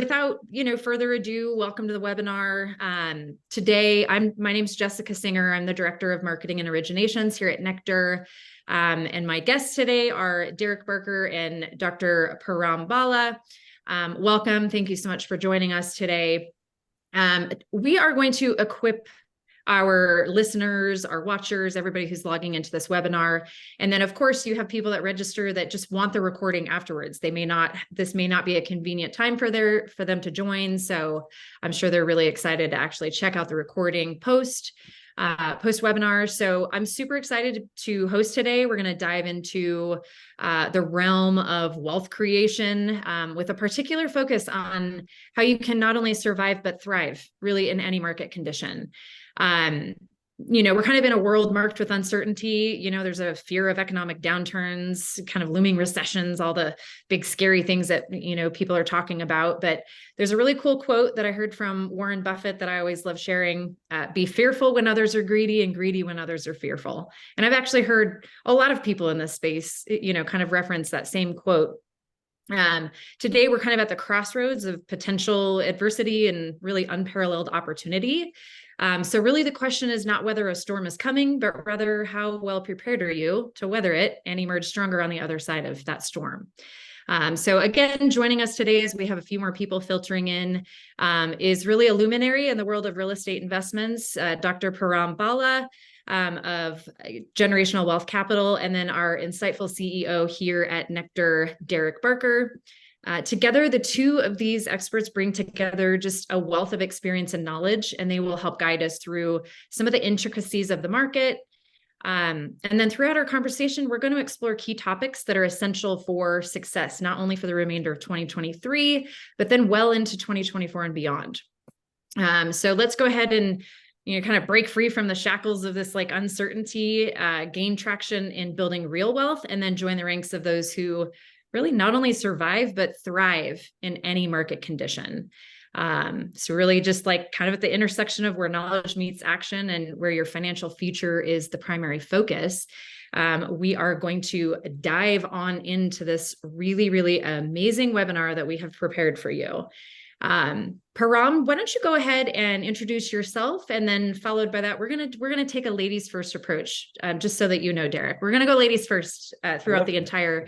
without, further ado, welcome to the webinar. Today, my name's Jessica Singer. I'm the Director of Marketing and Originations here at Nectar. And my guests today are Derrick Barker and Dr. Param Bala. Welcome. Thank you so much for joining us today. We are going to equip our listeners, our watchers, everybody who's logging into this webinar. And then of course you have people that register that just want the recording afterwards. This may not be a convenient time for them to join. So I'm sure they're really excited to actually check out the recording post webinar. So I'm super excited to host today. We're going to dive into the realm of wealth creation with a particular focus on how you can not only survive, but thrive really in any market condition. We're kind of in a world marked with uncertainty. There's a fear of economic downturns, kind of looming recessions, all the big scary things that, people are talking about. But there's a really cool quote that I heard from Warren Buffett that I always love sharing: be fearful when others are greedy and greedy when others are fearful. And I've actually heard a lot of people in this space, kind of reference that same quote. Today, we're kind of at the crossroads of potential adversity and really unparalleled opportunity. So really the question is not whether a storm is coming, but rather how well prepared are you to weather it and emerge stronger on the other side of that storm. So again, joining us today, as we have a few more people filtering in, is really a luminary in the world of real estate investments, Dr. Param Bala of Generational Wealth Capital, and then our insightful CEO here at Nectar, Derrick Barker. Together, the two of these experts bring together just a wealth of experience and knowledge, and they will help guide us through some of the intricacies of the market. And then throughout our conversation, we're going to explore key topics that are essential for success, not only for the remainder of 2023, but then well into 2024 and beyond. So let's go ahead and kind of break free from the shackles of this uncertainty, gain traction in building real wealth, and then join the ranks of those who really not only survive, but thrive in any market condition. So really just kind of at the intersection of where knowledge meets action and where your financial future is the primary focus, we are going to dive on into this really, really amazing webinar that we have prepared for you. Param, why don't you go ahead and introduce yourself, and then followed by that, we're gonna take a ladies first approach, just so that Derrick. We're gonna go ladies first throughout the entire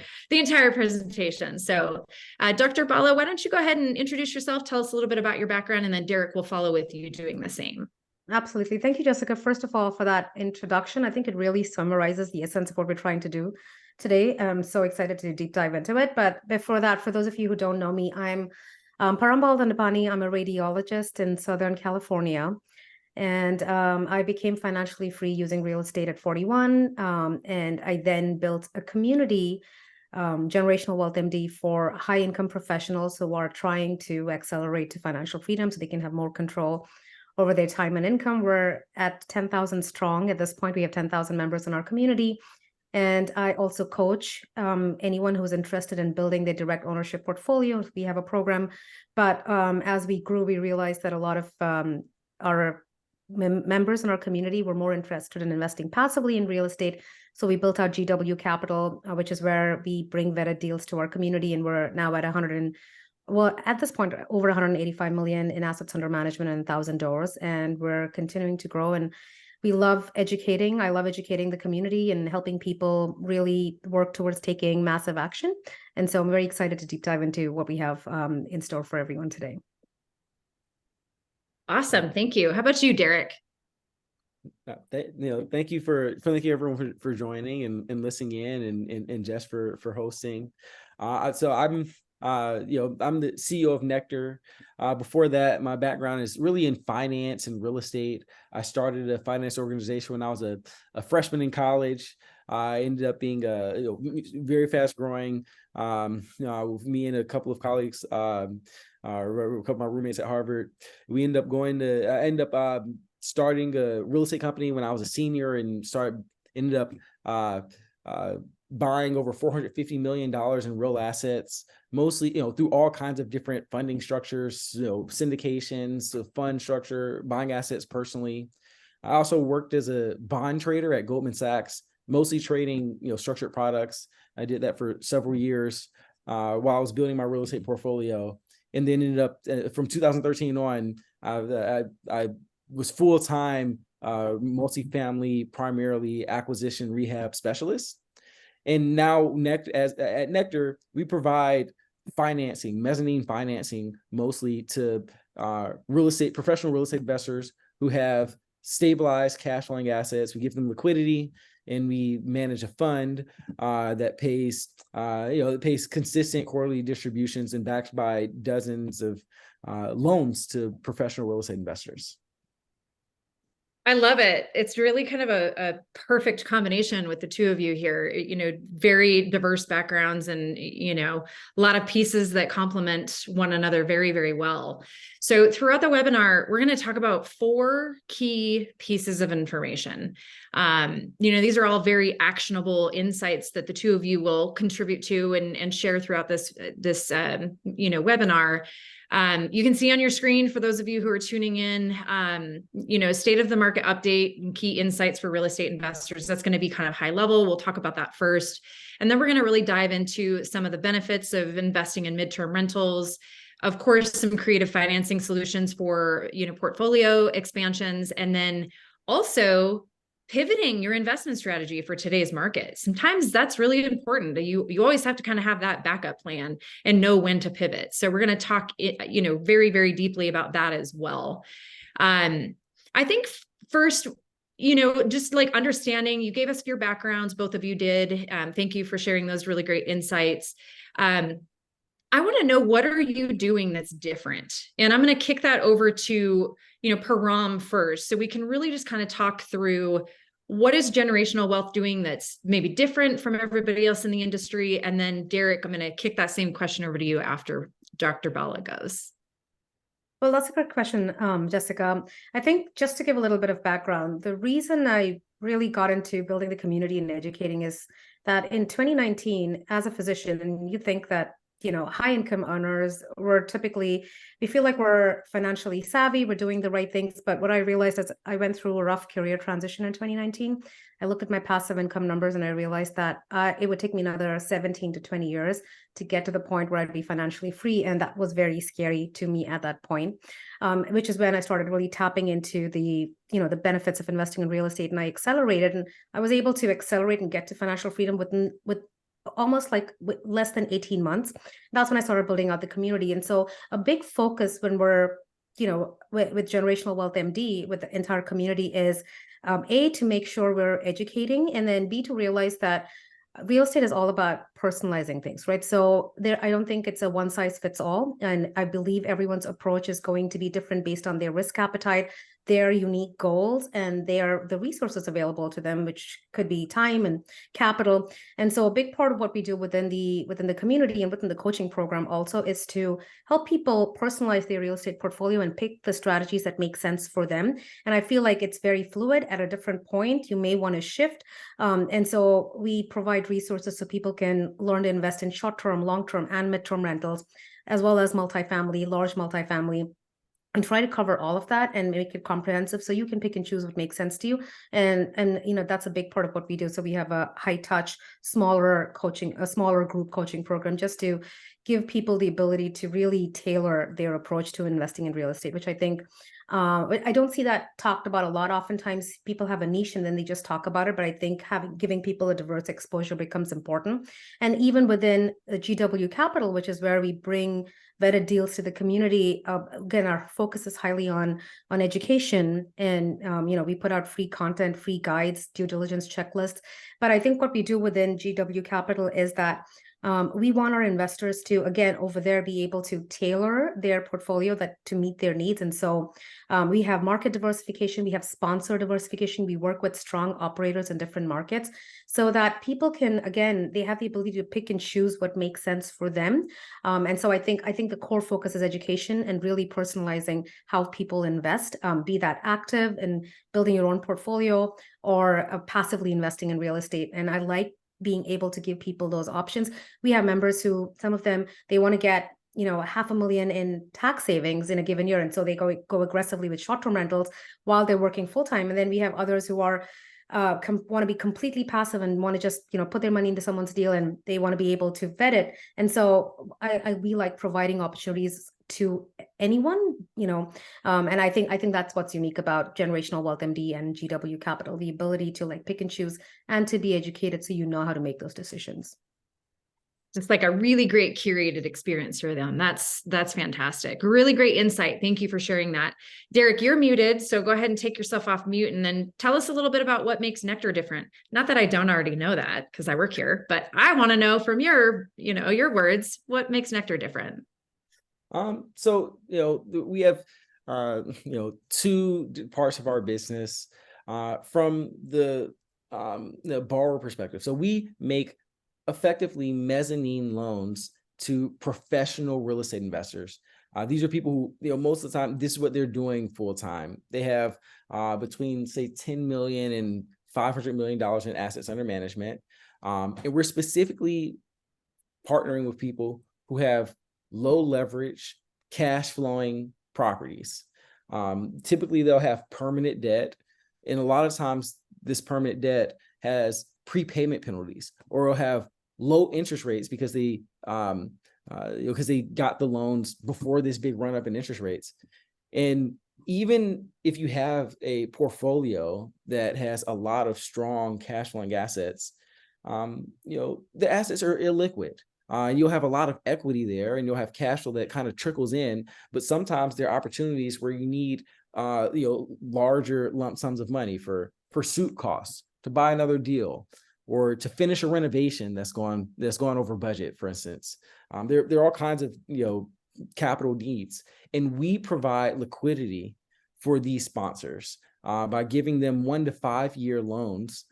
presentation. So, Dr. Bala, why don't you go ahead and introduce yourself? Tell us a little bit about your background, and then Derrick will follow with you doing the same. Absolutely. Thank you, Jessica, first of all, for that introduction. I think it really summarizes the essence of what we're trying to do today. I'm so excited to deep dive into it. But before that, for those of you who don't know me, I'm Param Baladandapani. I'm a radiologist in Southern California, and I became financially free using real estate at 41. And I then built a community, Generational Wealth MD, for high-income professionals who are trying to accelerate to financial freedom so they can have more control over their time and income. We're at 10,000 strong. At this point, we have 10,000 members in our community. And I also coach anyone who's interested in building their direct ownership portfolio. We have a program, but as we grew, we realized that a lot of our members in our community were more interested in investing passively in real estate. So we built out GW Capital, which is where we bring vetted deals to our community. And we're now at at this point, over 185 million in assets under management and 1,000 doors. And we're continuing to grow. And we love educating. I love educating the community and helping people really work towards taking massive action. And so I'm very excited to deep dive into what we have in store for everyone today. Awesome. Thank you. How about you, Derrick? Thank you everyone for joining and listening in, and Jess for hosting. So I'm the CEO of Nectar. Before that, my background is really in finance and real estate. I started a finance organization when I was a freshman in college. I ended up being very fast growing. With me and a couple of colleagues, a couple of my roommates at Harvard, I ended up starting a real estate company when I was a senior, and ended up buying over $450 million in real assets, mostly, through all kinds of different funding structures, syndications, fund structure, buying assets personally. I also worked as a bond trader at Goldman Sachs, mostly trading, structured products. I did that for several years while I was building my real estate portfolio. and then ended up from 2013 on, I was full-time multifamily, primarily acquisition rehab specialist. And now at Nectar, we provide financing, mezzanine financing, mostly to professional real estate investors who have stabilized cash flowing assets. We give them liquidity, and we manage a fund that pays, it pays consistent quarterly distributions and backed by dozens of loans to professional real estate investors. I love it. It's really kind of a perfect combination with the two of you here, very diverse backgrounds and, a lot of pieces that complement one another very, very well. So throughout the webinar, we're going to talk about 4 key pieces of information. These are all very actionable insights that the two of you will contribute to and share throughout this webinar. You can see on your screen, for those of you who are tuning in, state of the market update and key insights for real estate investors. That's going to be kind of high level. We'll talk about that first. And then we're going to really dive into some of the benefits of investing in midterm rentals. Of course, some creative financing solutions for, portfolio expansions, and then also pivoting your investment strategy for today's market. Sometimes that's really important. You always have to kind of have that backup plan and know when to pivot. So we're going to talk, very, very deeply about that as well. I think first, just like understanding, you gave us your backgrounds, both of you did. Thank you for sharing those really great insights. I want to know, what are you doing that's different? And I'm going to kick that over to, Param first. So we can really just kind of talk through, what is generational wealth doing that's maybe different from everybody else in the industry? And then Derrick, I'm going to kick that same question over to you after Dr. Bala goes. Well, that's a good question, Jessica. I think just to give a little bit of background, the reason I really got into building the community and educating is that in 2019, as a physician, and you think that high income earners, we feel like we're financially savvy, we're doing the right things. But what I realized is I went through a rough career transition in 2019. I looked at my passive income numbers and I realized that it would take me another 17 to 20 years to get to the point where I'd be financially free. And that was very scary to me at that point, which is when I started really tapping into the benefits of investing in real estate. And I accelerated, and I was able to accelerate and get to financial freedom with almost like less than 18 months. That's when I started building out the community. And so a big focus when we're, with Generational Wealth MD, with the entire community is A, to make sure we're educating, and then B, to realize that real estate is all about personalizing things, right? So I don't think it's a one size fits all. And I believe everyone's approach is going to be different based on their risk appetite, their unique goals, and the resources available to them, which could be time and capital. And so a big part of what we do within the community and within the coaching program also is to help people personalize their real estate portfolio and pick the strategies that make sense for them. And I feel like it's very fluid. At a different point, you may want to shift. And so we provide resources so people can learn to invest in short-term, long-term, and midterm rentals, as well as multifamily, large multifamily, and try to cover all of that and make it comprehensive so you can pick and choose what makes sense to you. And that's a big part of what we do. So we have a high touch, smaller group coaching program, just to give people the ability to really tailor their approach to investing in real estate, which I think I don't see that talked about a lot. Oftentimes people have a niche and then they just talk about it, but I think giving people a diverse exposure becomes important. And even within the GW Capital, which is where we bring vetted deals to the community, again, our focus is highly on education, and we put out free content, free guides, due diligence checklists. But I think what we do within GW Capital is that we want our investors to, again, over there, be able to tailor their portfolio to meet their needs. And so we have market diversification, we have sponsor diversification, we work with strong operators in different markets so that people can, again, they have the ability to pick and choose what makes sense for them. And so I think the core focus is education and really personalizing how people invest, be that active in building your own portfolio or passively investing in real estate. And I like being able to give people those options. We have members who, some of them, they want to get $500,000 in tax savings in a given year, and so they go aggressively with short-term rentals while they're working full-time. And then we have others who are want to be completely passive and want to just, put their money into someone's deal, and they want to be able to vet it. And so we like providing opportunities to anyone, and I think that's what's unique about Generational Wealth MD and GW Capital, the ability to like pick and choose and to be educated so you know how to make those decisions. It's like a really great curated experience for them. That's fantastic. Really great insight. Thank you for sharing that. Derrick, you're muted, so go ahead and take yourself off mute and then tell us a little bit about what makes Nectar different. Not that I don't already know that because I work here, but I want to know from your words, what makes Nectar different? So, we have, two parts of our business, from the borrower perspective. So we make effectively mezzanine loans to professional real estate investors. These are people who, most of the time, this is what they're doing full time. They have between, say, $10 million and $500 million in assets under management. And we're specifically partnering with people who have low leverage, cash flowing properties. Typically, they'll have permanent debt. And a lot of times, this permanent debt has prepayment penalties, or will have low interest rates because they got the loans before this big run up in interest rates. And even if you have a portfolio that has a lot of strong cash flowing assets, the assets are illiquid. You'll have a lot of equity there, and you'll have cash flow that kind of trickles in. But sometimes there are opportunities where you need larger lump sums of money for pursuit costs, to buy another deal, or to finish a renovation that's gone over budget, for instance. There are all kinds of capital needs, and we provide liquidity for these sponsors by giving them 1 to 5 year loans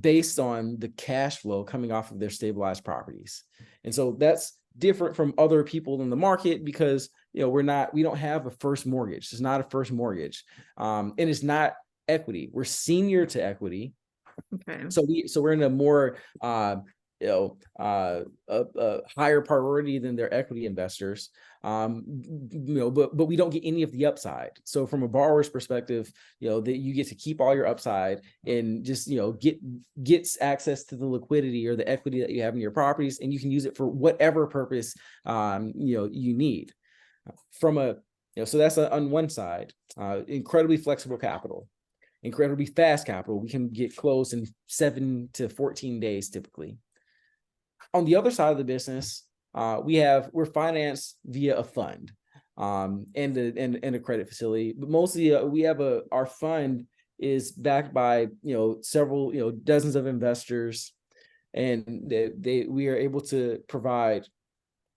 based on the cash flow coming off of their stabilized properties. And so that's different from other people in the market because we don't have a first mortgage. It's not a first mortgage, and it's not equity. We're senior to equity. Okay. So we're in a more a higher priority than their equity investors. But we don't get any of the upside. So from a borrower's perspective, that you get to keep all your upside and just gets access to the liquidity or the equity that you have in your properties, and you can use it for whatever purpose you need. So that's on one side, incredibly flexible capital. Incredibly fast capital. We can get closed in 7 to 14 days typically. On the other side of the business, we're financed via a fund and a credit facility. But mostly our fund is backed by several dozens of investors, and we are able to provide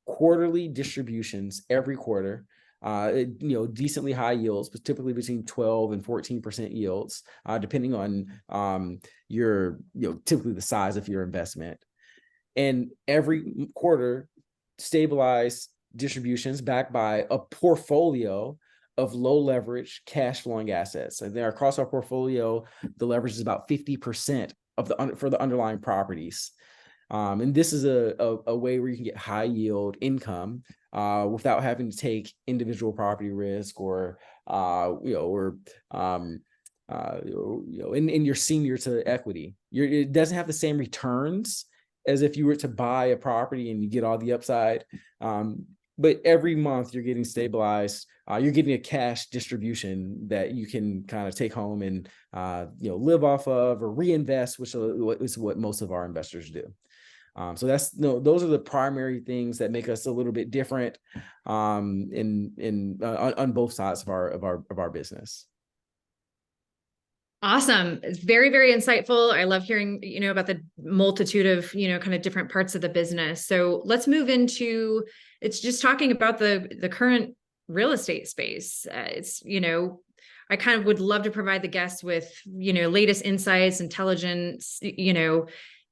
quarterly distributions every quarter. Decently high yields, but typically between 12 and 14% yields, depending on typically the size of your investment. And every quarter, stabilized distributions backed by a portfolio of low leverage cash flowing assets. And then across our portfolio, the leverage is about 50% for the underlying properties. And this is a way where you can get high yield income without having to take individual property risk and you're senior to equity. It doesn't have the same returns as if you were to buy a property and you get all the upside. But every month you're getting stabilized. You're getting a cash distribution that you can kind of take home and live off of or reinvest, which is what most of our investors do. So those are the primary things that make us a little bit different on both sides of our business. Awesome. It's very, very insightful. I love hearing, about the multitude of, kind of different parts of the business. So let's move into, it's just talking about the current real estate space. I kind of would love to provide the guests with, latest insights, intelligence,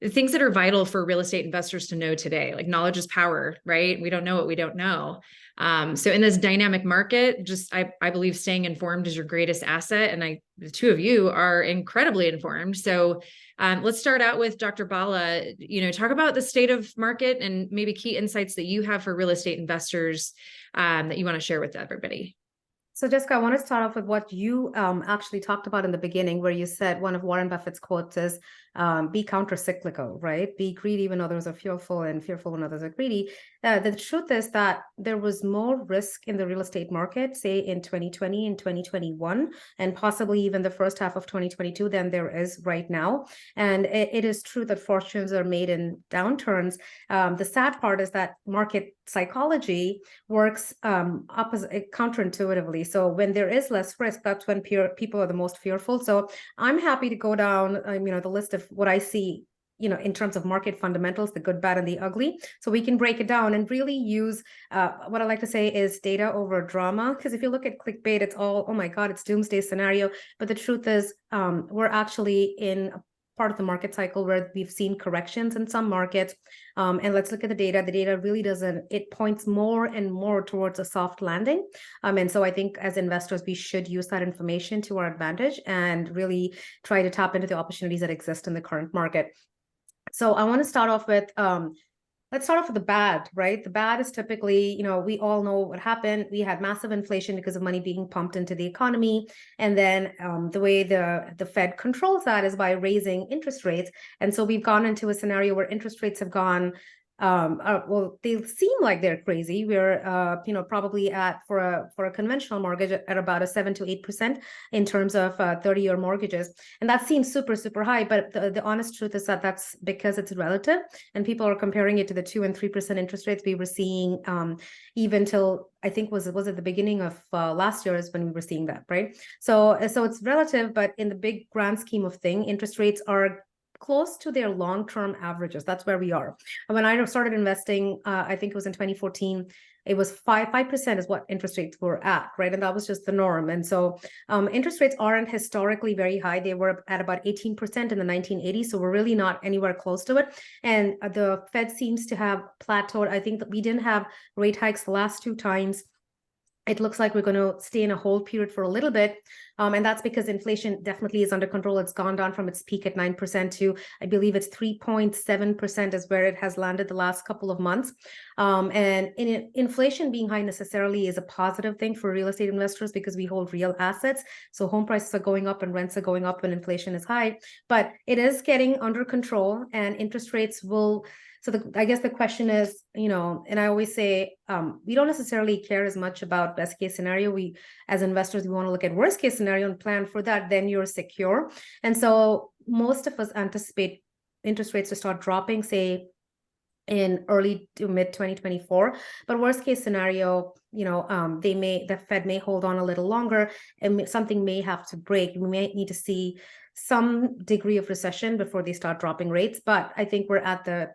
the things that are vital for real estate investors to know today. Like knowledge is power, right? We don't know what we don't know. So in this dynamic market, I believe staying informed is your greatest asset. And the two of you are incredibly informed. So let's start out with Dr. Bala, talk about the state of market and maybe key insights that you have for real estate investors that you want to share with everybody. So Jessica, I want to start off with what you actually talked about in the beginning, where you said one of Warren Buffett's quotes is, be counter-cyclical, right? Be greedy when others are fearful and fearful when others are greedy. The truth is that there was more risk in the real estate market, say in 2020 and 2021, and possibly even the first half of 2022 than there is right now. And it is true that fortunes are made in downturns. The sad part is that market psychology works opposite, counterintuitively. So when there is less risk, that's when people are the most fearful. So I'm happy to go down, the list of what I see, in terms of market fundamentals, the good, bad, and the ugly. So we can break it down and really use what I like to say is data over drama. Because if you look at clickbait, it's all, oh my God, it's doomsday scenario. But the truth is, we're actually in a part of the market cycle where we've seen corrections in some markets. And let's look at the data. The data really doesn't, it points more and more towards a soft landing. And so I think as investors, we should use that information to our advantage and really try to tap into the opportunities that exist in the current market. So I want to start off with, let's start off with the bad, right? The bad is typically, we all know what happened. We had massive inflation because of money being pumped into the economy. And then the way the Fed controls that is by raising interest rates. And so we've gone into a scenario where interest rates have gone, well, they seem like they're crazy. We're, probably at for a conventional mortgage at about a 7 to 8% in terms of 30-year mortgages, and that seems super, super high. But the honest truth is that that's because it's relative, and people are comparing it to the 2 and 3% interest rates we were seeing even till I think was it the beginning of last year is when we were seeing that, right? So it's relative, but in the big grand scheme of thing, interest rates are close to their long-term averages. That's where we are. When I started investing, I think it was in 2014, it was 5% is what interest rates were at, right? And that was just the norm. And so interest rates aren't historically very high. They were at about 18% in the 1980s. So we're really not anywhere close to it. And the Fed seems to have plateaued. I think that we didn't have rate hikes the last 2 times. It looks like we're going to stay in a hold period for a little bit. And that's because inflation definitely is under control. It's gone down from its peak at 9% to, I believe it's 3.7% is where it has landed the last couple of months. And inflation being high necessarily is a positive thing for real estate investors because we hold real assets. So home prices are going up and rents are going up when inflation is high. But it is getting under control, and interest rates will... So I guess the question is, and I always say, we don't necessarily care as much about best case scenario. We, as investors, we want to look at worst case scenario and plan for that. Then you're secure. And so most of us anticipate interest rates to start dropping, say, in early to mid 2024. But worst case scenario, the Fed may hold on a little longer, and something may have to break. We may need to see some degree of recession before they start dropping rates. But I think we're at the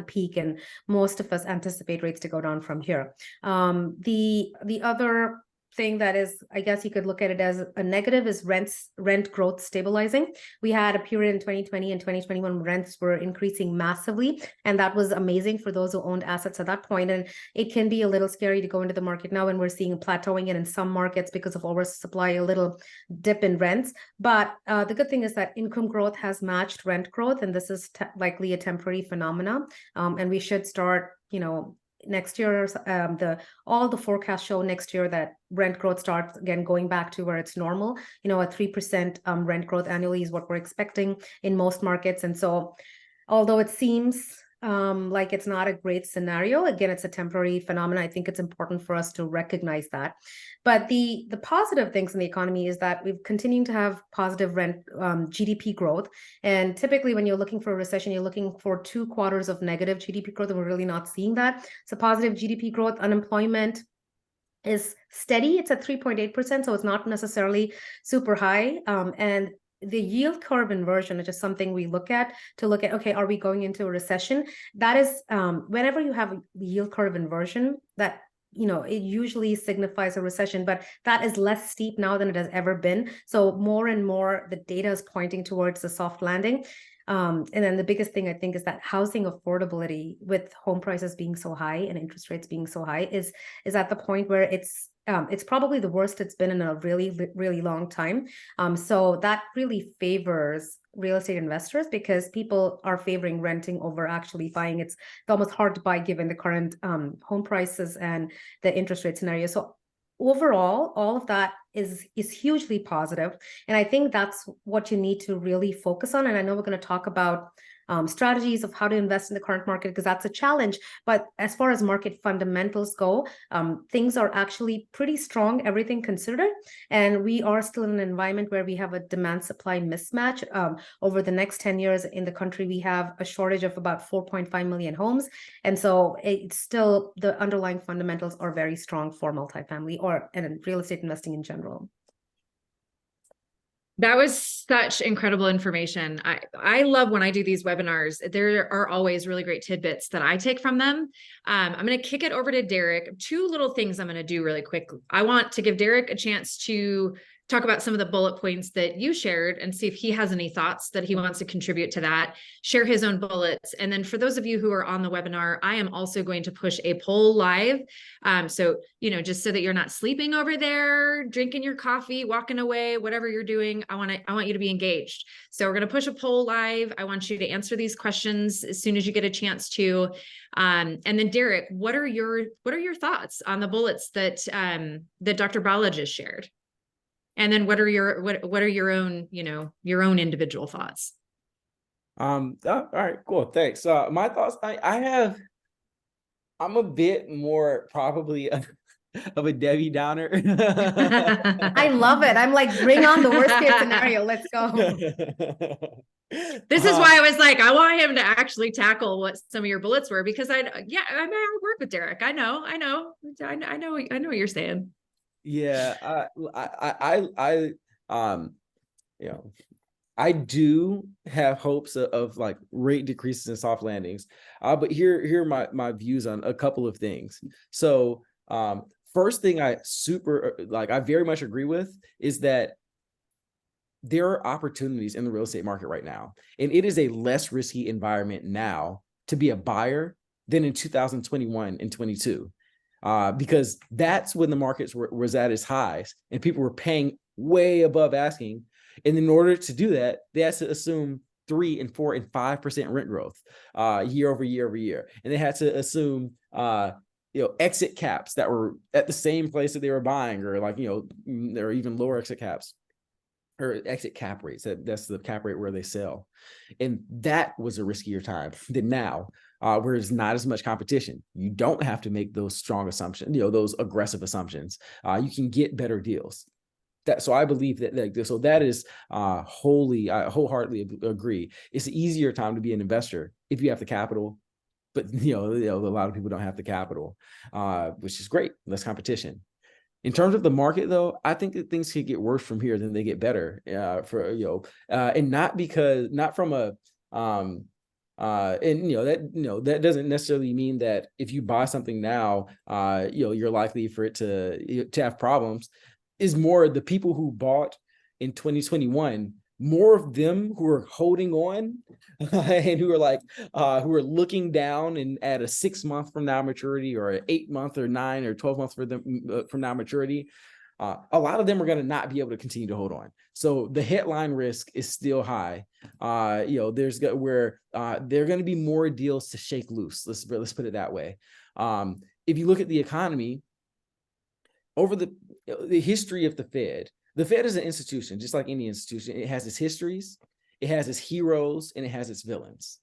peak, and most of us anticipate rates to go down from here. The other thing that is, I guess you could look at it as a negative, is rent growth stabilizing. We had a period in 2020 and 2021 when rents were increasing massively, and that was amazing for those who owned assets at that point. And it can be a little scary to go into the market now when we're seeing plateauing, and in some markets because of oversupply, a little dip in rents. But the good thing is that income growth has matched rent growth, and this is likely a temporary phenomenon. And we should start, next year, all the forecasts show next year that rent growth starts again going back to where it's normal. A 3% rent growth annually is what we're expecting in most markets. And so, although it seems like it's not a great scenario, again, it's a temporary phenomenon. I think it's important for us to recognize that. But the positive things in the economy is that we've continued to have positive GDP growth. And typically when you're looking for a recession, you're looking for 2 quarters of negative GDP growth, and we're really not seeing that. So positive GDP growth. Unemployment is steady. It's at 3.8%, so it's not necessarily super high. And the yield curve inversion, which is something we look at, okay, are we going into a recession? That is, whenever you have a yield curve inversion, that, it usually signifies a recession, but that is less steep now than it has ever been. So more and more, the data is pointing towards a soft landing. And then the biggest thing I think is that housing affordability, with home prices being so high and interest rates being so high, is at the point where it's probably the worst it's been in a really, really long time. So that really favors real estate investors because people are favoring renting over actually buying. It's almost hard to buy given the current home prices and the interest rate scenario. So overall, all of that is hugely positive. And I think that's what you need to really focus on. And I know we're going to talk about strategies of how to invest in the current market, because that's a challenge. But as far as market fundamentals go, things are actually pretty strong, everything considered. And we are still in an environment where we have a demand supply mismatch. Over the next 10 years in the country, we have a shortage of about 4.5 million homes. And so it's still, the underlying fundamentals are very strong for multifamily and real estate investing in general. That was such incredible information. I love when I do these webinars. There are always really great tidbits that I take from them. I'm going to kick it over to Derrick. Two little things I'm going to do really quick. I want to give Derrick a chance to talk about some of the bullet points that you shared and see if he has any thoughts that he wants to contribute to that, share his own bullets. And then for those of you who are on the webinar, I am also going to push a poll live. So, just so that you're not sleeping over there, drinking your coffee, walking away, whatever you're doing, I want you to be engaged. So we're going to push a poll live. I want you to answer these questions as soon as you get a chance to. And then Derrick, what are your thoughts on the bullets that Dr. Bala just shared? And then what are your own, your own individual thoughts? All right, cool. Thanks. My thoughts, I'm a bit more probably of a Debbie Downer. I love it. I'm like, bring on the worst case scenario. Let's go. This is why I was like, I want him to actually tackle what some of your bullets were, because I work with Derrick. I know what you're saying. Yeah, I do have hopes of like rate decreases and soft landings. But here are my views on a couple of things. So first thing I very much agree with is that there are opportunities in the real estate market right now, and it is a less risky environment now to be a buyer than in 2021 and 22. Because that's when the markets was at its highs and people were paying way above asking. And in order to do that, they had to assume 3% and 4% and 5% rent growth year over year. And they had to assume exit caps that were at the same place that they were buying, or there are even lower exit caps or exit cap rates. That's the cap rate where they sell. And that was a riskier time than now. Where there's not as much competition. You don't have to make those strong assumptions, those aggressive assumptions. You can get better deals. So I believe that is I wholeheartedly agree. It's an easier time to be an investor if you have the capital, but a lot of people don't have the capital, which is great. Less competition. In terms of the market, though, I think that things could get worse from here than they get better. And not from a that doesn't necessarily mean that if you buy something now, you're likely for it to have problems. Is more the people who bought in 2021, more of them who are holding on and who are looking down and at a 6 month from now maturity, or an 8 month or 9 or 12 months from now maturity. A lot of them are going to not be able to continue to hold on. So the headline risk is still high. There's where there are going to be more deals to shake loose. Let's put it that way. If you look at the economy over the history of the Fed is an institution, just like any institution. It has its histories, it has its heroes, and it has its villains.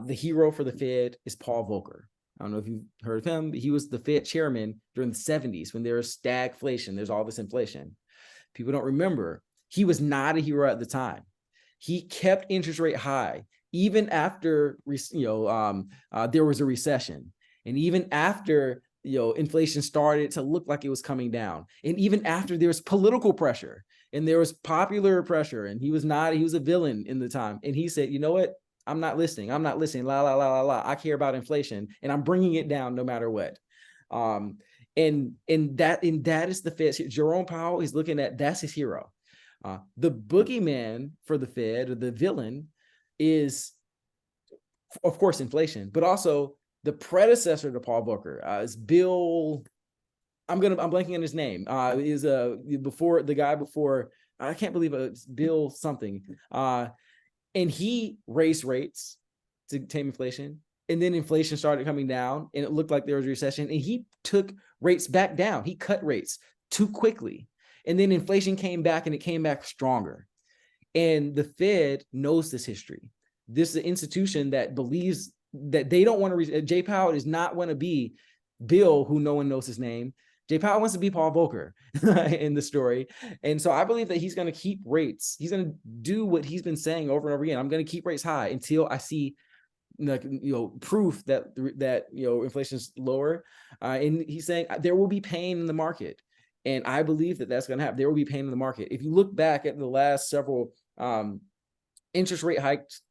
The hero for the Fed is Paul Volcker. I don't know if you've heard of him, but he was the Fed chairman during the 70s when there was stagflation. There's all this inflation. People don't remember. He was not a hero at the time. He kept interest rate high, even after there was a recession. And even after inflation started to look like it was coming down. And even after there was political pressure and there was popular pressure, and he was a villain in the time. And he said, you know what? I'm not listening. La, la, la, la, la. I care about inflation, and I'm bringing it down no matter what. And that is the Fed. Jerome Powell is looking at, that's his hero. The boogeyman for the Fed, or the villain, is, of course, inflation, but also the predecessor to Paul Volcker is Bill. I'm blanking on his name. Is before the guy before. I can't believe it's Bill something. And he raised rates to tame inflation, and then inflation started coming down, and it looked like there was a recession, and he took rates back down. He cut rates too quickly. And then inflation came back, and it came back stronger. And the Fed knows this history. This is an institution that believes that they don't want to, Jay Powell does not want to be Bill, who no one knows his name. Jay Powell wants to be Paul Volcker in the story. And so I believe that he's going to keep rates. He's going to do what he's been saying over and over again. I'm going to keep rates high until I see proof that inflation is lower. And he's saying there will be pain in the market. And I believe that that's going to happen. There will be pain in the market. If you look back at the last several interest rate hikes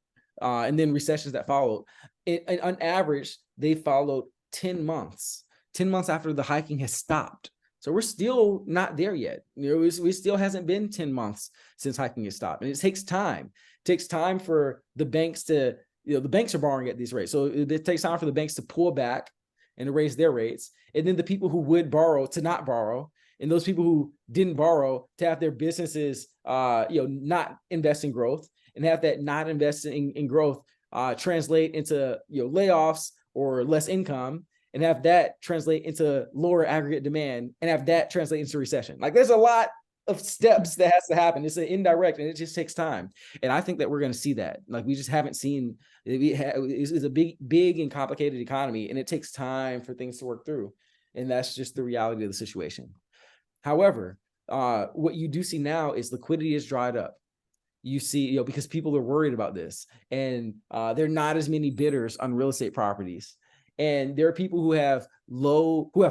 and then recessions that followed, on average, they followed 10 months after the hiking has stopped. So we're still not there yet. We still hasn't been 10 months since hiking has stopped. And it takes time. It takes time for the banks to, the banks are borrowing at these rates. So it takes time for the banks to pull back and to raise their rates. And then the people who would borrow to not borrow. And those people who didn't borrow to have their businesses, not invest in growth, and have that not investing in growth translate into layoffs or less income, and have that translate into lower aggregate demand, and have that translate into recession. Like, there's a lot of steps that has to happen. It's an indirect, and it just takes time. And I think that we're going to see that. Like, we just haven't seen. It's a big and complicated economy, and it takes time for things to work through. And that's just the reality of the situation. However, what you do see now is liquidity is dried up. You see, because people are worried about this, and there are not as many bidders on real estate properties. And there are people who have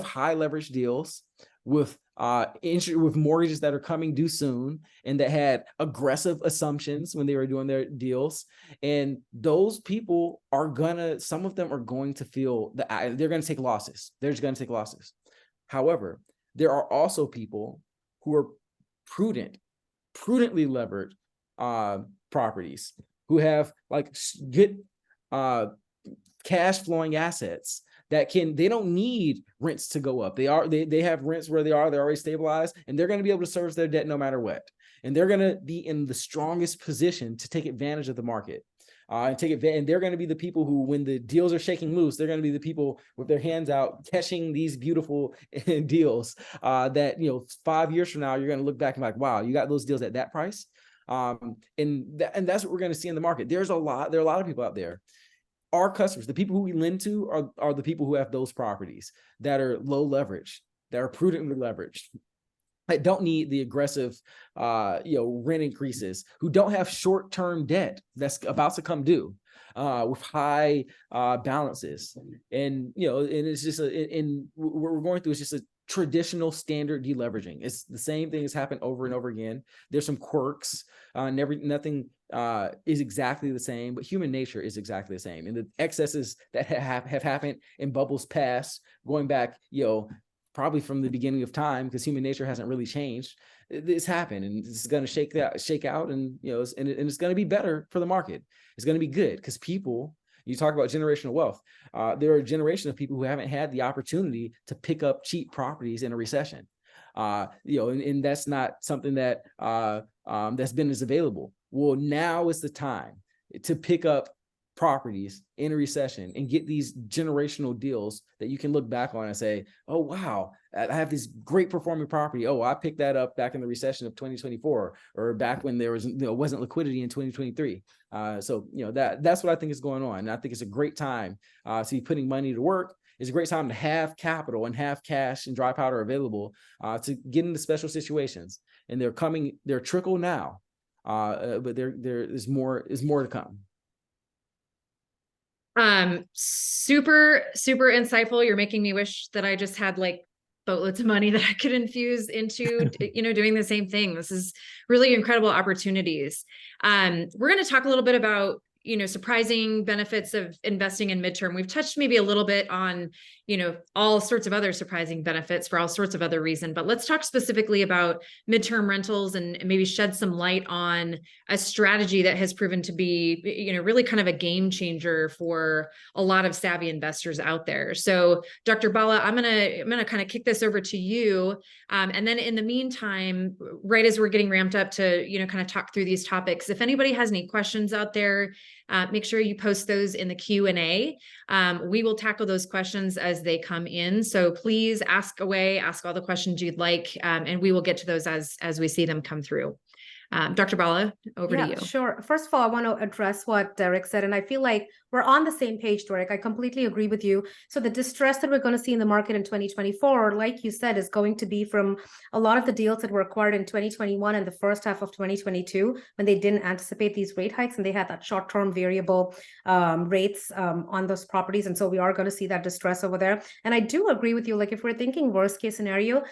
high leverage deals with mortgages that are coming due soon, and that had aggressive assumptions when they were doing their deals. And those people some of them are going to feel they're going to take losses. They're just going to take losses. However, there are also people who are prudently levered properties, who have good cash flowing assets that they don't need rents to go up. They have rents where they're already stabilized, and they're going to be able to service their debt no matter what. And they're going to be in the strongest position to take advantage of the market. And they're going to be the people who, when the deals are shaking loose, they're going to be the people with their hands out catching these beautiful deals that 5 years from now you're going to look back and be like, wow, you got those deals at that price. And that's what we're going to see in the market. There are a lot of people out there. Our customers, the people who we lend to, are the people who have those properties that are low leverage, that are prudently leveraged, that don't need the aggressive, rent increases, who don't have short-term debt that's about to come due, with high balances. And, and it's just what we're going through is just a traditional standard deleveraging. It's the same thing has happened over and over again. There's some quirks. Nothing is exactly the same, but human nature is exactly the same. And the excesses that have happened in bubbles past, going back, probably from the beginning of time, because human nature hasn't really changed. This happened, and it's going to shake out, and it's going to be better for the market. It's going to be good because people. You talk about generational wealth. There are a generation of people who haven't had the opportunity to pick up cheap properties in a recession. And that's not something that that's been as available. Well, now is the time to pick up properties in a recession and get these generational deals that you can look back on and say, oh, wow, I have this great performing property. Oh, I picked that up back in the recession of 2024, or back when there was, wasn't liquidity in 2023. So that's what I think is going on. And I think it's a great time to be putting money to work. It's a great time to have capital and have cash and dry powder available to get into special situations. And they're trickle now, but there's more to come. Super, super insightful. You're making me wish that I just had boatloads of money that I could infuse into, doing the same thing. This is really incredible opportunities. We're going to talk a little bit about, surprising benefits of investing in midterm. We've touched maybe a little bit on, all sorts of other surprising benefits for all sorts of other reasons, but let's talk specifically about midterm rentals and maybe shed some light on a strategy that has proven to be, really kind of a game changer for a lot of savvy investors out there. So Dr. Bala, I'm going to kind of kick this over to you. And then in the meantime, right as we're getting ramped up to, kind of talk through these topics, if anybody has any questions out there, make sure you post those in the Q&A. We will tackle those questions as they come in. So please ask away, ask all the questions you'd like, and we will get to those as we see them come through. Dr. Bala, over to you. Sure. First of all, I want to address what Derrick said, and I feel like we're on the same page, Derrick. I completely agree with you. So the distress that we're going to see in the market in 2024, like you said, is going to be from a lot of the deals that were acquired in 2021 and the first half of 2022, when they didn't anticipate these rate hikes and they had that short-term variable rates on those properties. And so we are going to see that distress over there. And I do agree with you. Like, if we're thinking worst case scenario,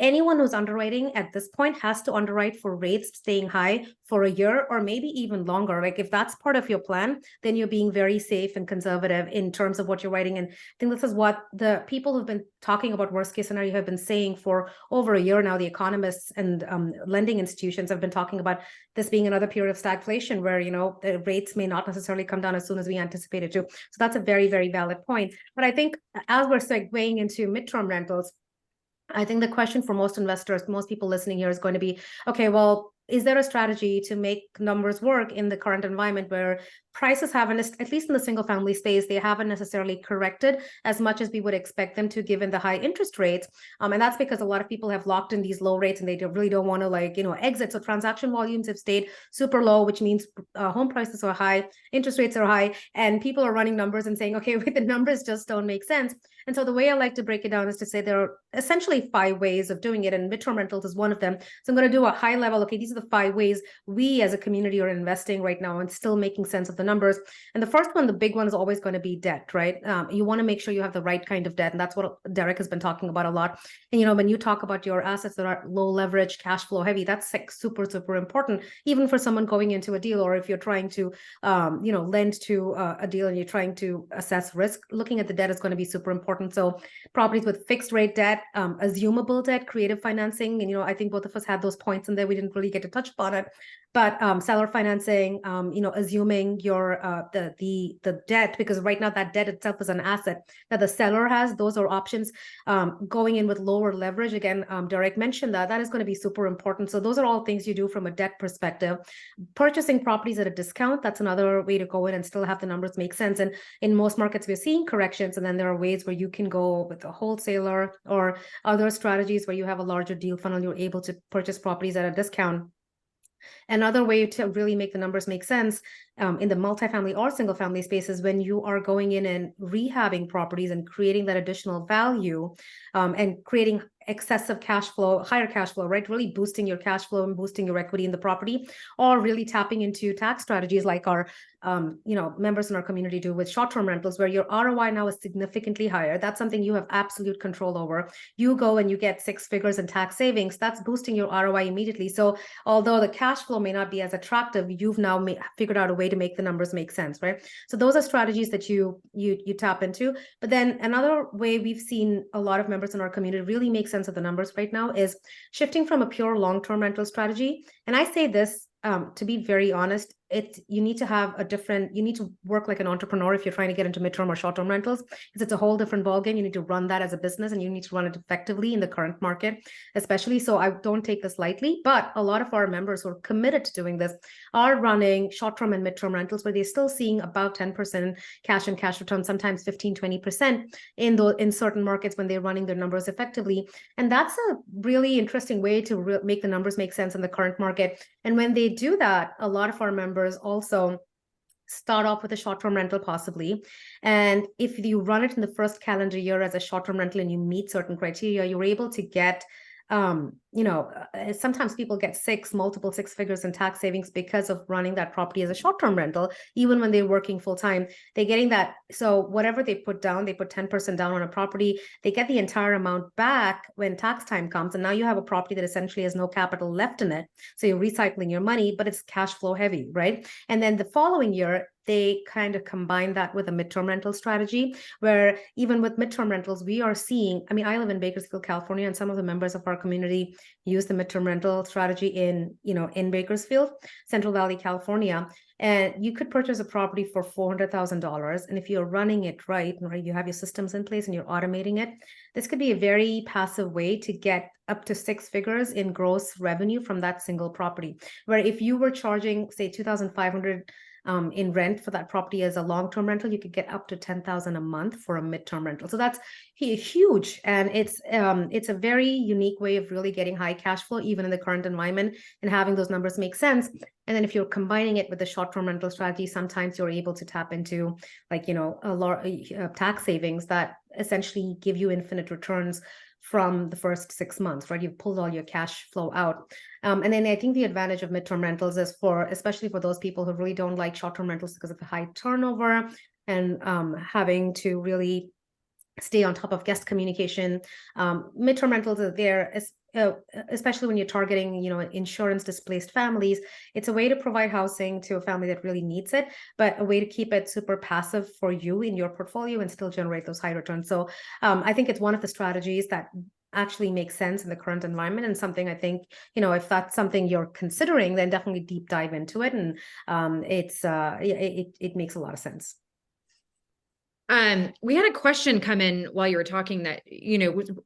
anyone who's underwriting at this point has to underwrite for rates staying high for a year or maybe even longer. Like, if that's part of your plan, then you're being very safe and conservative in terms of what you're writing. And I think this is what the people who've been talking about worst case scenario have been saying for over a year now. The economists and lending institutions have been talking about this being another period of stagflation where, you know, the rates may not necessarily come down as soon as we anticipated to. So that's a very, very valid point. But I think as we're segueing into midterm rentals, I think the question for most investors, most people listening here, is going to be, okay, well, is there a strategy to make numbers work in the current environment where prices haven't, at least in the single family space, they haven't necessarily corrected as much as we would expect them to given the high interest rates? And that's because a lot of people have locked in these low rates and they really don't want to, like, you know, exit. So transaction volumes have stayed super low, which means home prices are high, interest rates are high, and people are running numbers and saying, okay, wait, the numbers just don't make sense. And so the way I like to break it down is to say there are essentially 5 ways of doing it, and midterm rentals is one of them. So I'm going to do a high level, okay, these are the 5 ways we as a community are investing right now and still making sense of the numbers. And the first one, the big one, is always going to be debt, right? You want to make sure you have the right kind of debt. And that's what Derrick has been talking about a lot. And, you know, when you talk about your assets that are low leverage, cash flow heavy, that's like super, super important, even for someone going into a deal, or if you're trying to, you know, lend to a deal and you're trying to assess risk, looking at the debt is going to be super important. So properties with fixed rate debt, assumable debt, creative financing. And, you know, I think both of us had those points in there. We didn't really get to touch upon it, but seller financing, you know, assuming your the debt, because right now that debt itself is an asset that the seller has. Those are options. Going in with lower leverage, again, Derrick mentioned that is going to be super important. So those are all things you do from a debt perspective. Purchasing properties at a discount, that's another way to go in and still have the numbers make sense. And in most markets, we're seeing corrections, and then there are ways where you can go with a wholesaler or other strategies where you have a larger deal funnel, you're able to purchase properties at a discount. Another way to really make the numbers make sense in the multifamily or single family spaces, when you are going in and rehabbing properties and creating that additional value and creating excessive cash flow, higher cash flow, right? Really boosting your cash flow and boosting your equity in the property, or really tapping into tax strategies like our, you know, members in our community do with short-term rentals, where your ROI now is significantly higher. That's something you have absolute control over. You go and you get 6 figures in tax savings. That's boosting your ROI immediately. So although the cash flow may not be as attractive, you've now figured out a way to make the numbers make sense, right? So those are strategies that you tap into. But then another way we've seen a lot of members in our community really make sense of the numbers right now is shifting from a pure long-term rental strategy. And I say this to be very honest, you need to have you need to work like an entrepreneur if you're trying to get into midterm or short-term rentals, because it's a whole different ballgame. You need to run that as a business, and you need to run it effectively in the current market, especially. So I don't take this lightly, but a lot of our members who are committed to doing this are running short-term and midterm rentals where they're still seeing about 10% cash and cash return, sometimes 15, 20% in certain markets when they're running their numbers effectively. And that's a really interesting way to make the numbers make sense in the current market. And when they do that, a lot of our members also start off with a short-term rental possibly. And if you run it in the first calendar year as a short-term rental and you meet certain criteria, you're able to get you know, sometimes people get multiple 6 figures in tax savings because of running that property as a short-term rental, even when they're working full-time. They're getting that. So whatever they put down, they put 10% down on a property, they get the entire amount back when tax time comes. And now you have a property that essentially has no capital left in it. So you're recycling your money, but it's cash flow heavy, right? And then the following year, they kind of combine that with a midterm rental strategy, where even with midterm rentals, we are seeing, I mean, I live in Bakersfield, California, and some of the members of our community use the midterm rental strategy in Bakersfield, Central Valley, California. And you could purchase a property for $400,000. And if you're running it right, you have your systems in place and you're automating it, this could be a very passive way to get up to 6 figures in gross revenue from that single property. Where if you were charging, say, $2,500 in rent for that property as a long-term rental, you could get up to $10,000 a month for a midterm rental. So that's huge, and it's a very unique way of really getting high cash flow even in the current environment, and having those numbers make sense. And then if you're combining it with the short-term rental strategy, sometimes you're able to tap into, like, a lot tax savings that essentially give you infinite returns from the first 6 months, right? You've pulled all your cash flow out. And then I think the advantage of midterm rentals is especially for those people who really don't like short-term rentals because of the high turnover and having to really stay on top of guest communication. Midterm rentals are there, especially when you're targeting, insurance displaced families. It's a way to provide housing to a family that really needs it, but a way to keep it super passive for you in your portfolio and still generate those high returns. So I think it's one of the strategies that actually makes sense in the current environment, and something I think, if that's something you're considering, then definitely deep dive into it. And it makes a lot of sense. We had a question come in while you were talking that,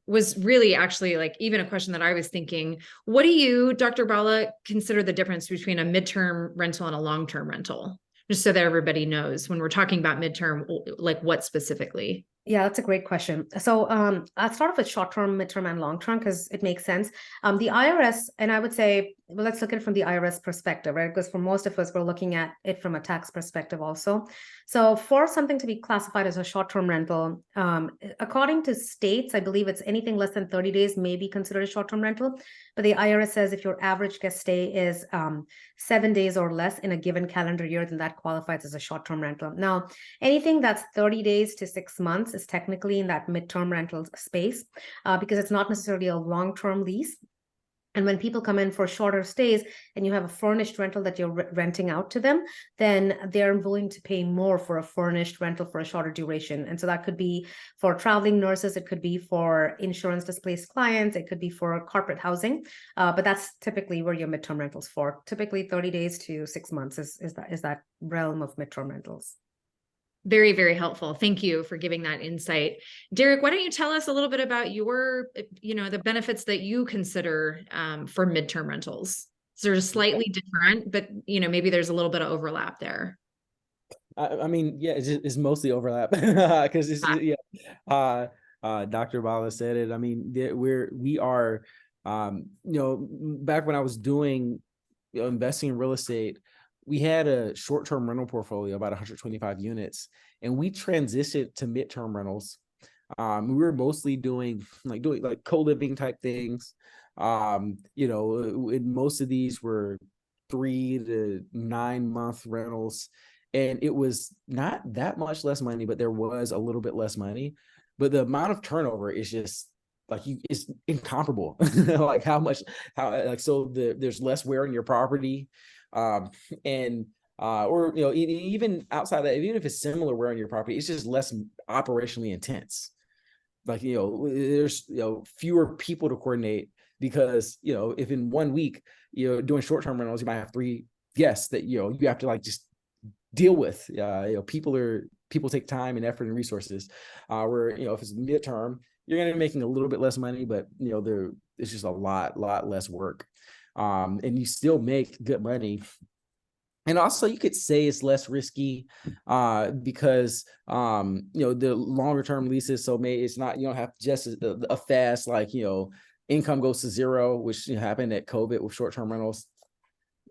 was really actually like even a question that I was thinking. What do you, Dr. Bala, consider the difference between a midterm rental and a long-term rental? Just so that everybody knows when we're talking about midterm, like what specifically? Yeah, that's a great question. So I'll start off with short-term, midterm, and long-term because it makes sense. The IRS, and I would say, well, let's look at it from the IRS perspective, right? Because for most of us, we're looking at it from a tax perspective also. So for something to be classified as a short-term rental, according to states, I believe it's anything less than 30 days may be considered a short-term rental. But the IRS says if your average guest stay is 7 days or less in a given calendar year, then that qualifies as a short-term rental. Now, anything that's 30 days to 6 months is technically in that midterm rental space because it's not necessarily a long-term lease. And when people come in for shorter stays and you have a furnished rental that you're renting out to them, then they're willing to pay more for a furnished rental for a shorter duration. And so that could be for traveling nurses, it could be for insurance displaced clients, it could be for corporate housing. But that's typically where your midterm rentals for. Typically 30 days to 6 months is that realm of midterm rentals. Very, very helpful. Thank you for giving that insight. Derrick, why don't you tell us a little bit about your, the benefits that you consider for midterm rentals? So they're slightly different, but, maybe there's a little bit of overlap there. I mean, yeah, it's mostly overlap because Dr. Bala said it. I mean, we are, back when I was doing, investing in real estate, we had a short-term rental portfolio, about 125 units, and we transitioned to midterm rentals. We were mostly doing co-living type things. Most of these were 3 to 9 month rentals, and it was not that much less money, but there was a little bit less money. But the amount of turnover is just it's incomparable. There's less wear on your property. Even outside that, even if it's similar wear on your property, it's just less operationally intense. There's fewer people to coordinate because if in 1 week doing short-term rentals, you might have 3 guests that you have to just deal with. People take time and effort and resources. Where if it's midterm, you're going to be making a little bit less money, but it's just a lot less work. And you still make good money. And also you could say it's less risky because, the longer term leases. So it's not, you don't have just a fast, income goes to zero, which happened at COVID with short-term rentals.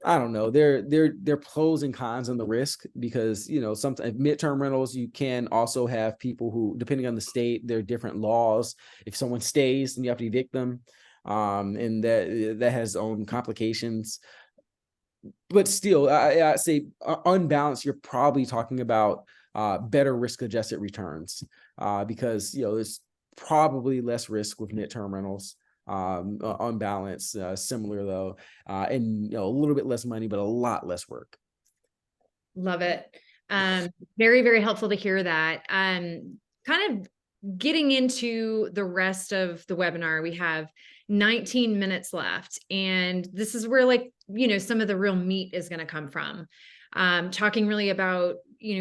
I don't know. They're pros and cons on the risk because, sometimes midterm rentals, you can also have people who, depending on the state, there are different laws. If someone stays, then you have to evict them. And that has own complications, but still, I say unbalanced, you're probably talking about better risk adjusted returns because there's probably less risk with midterm rentals. On balance, similar though, and a little bit less money, but a lot less work. Love it. Very, very helpful to hear that. Kind of getting into the rest of the webinar, we have 19 minutes left, and this is where some of the real meat is going to come from. Talking really about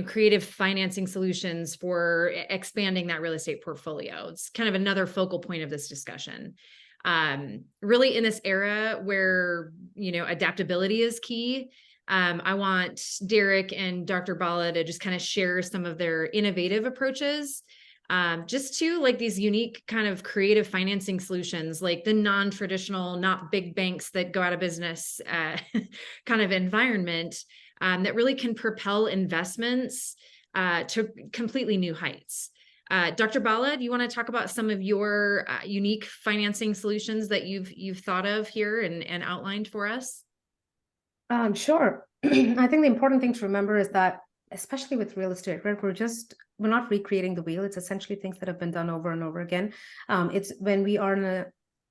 creative financing solutions for expanding that real estate portfolio. It's kind of another focal point of this discussion. Really in this era where adaptability is key. I want Derrick and Dr. Bala to just kind of share some of their innovative approaches, just to like these unique kind of creative financing solutions, like the non-traditional, not big banks that go out of business kind of environment, that really can propel investments to completely new heights. Dr. Bala, do you want to talk about some of your unique financing solutions that you've thought of here and outlined for us? Sure. I think the important thing to remember is that, especially with real estate, right, we're not recreating the wheel. It's essentially things that have been done over and over again. It's when we are in a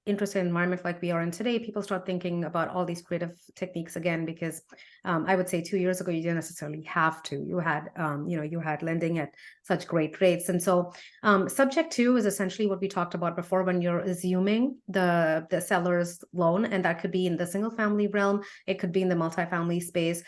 interested environment like we are in today, people start thinking about all these creative techniques again, because I would say 2 years ago, you didn't necessarily have to. You had, you had lending at such great rates. And so subject to is essentially what we talked about before, when you're assuming the seller's loan, and that could be in the single family realm, it could be in the multifamily space.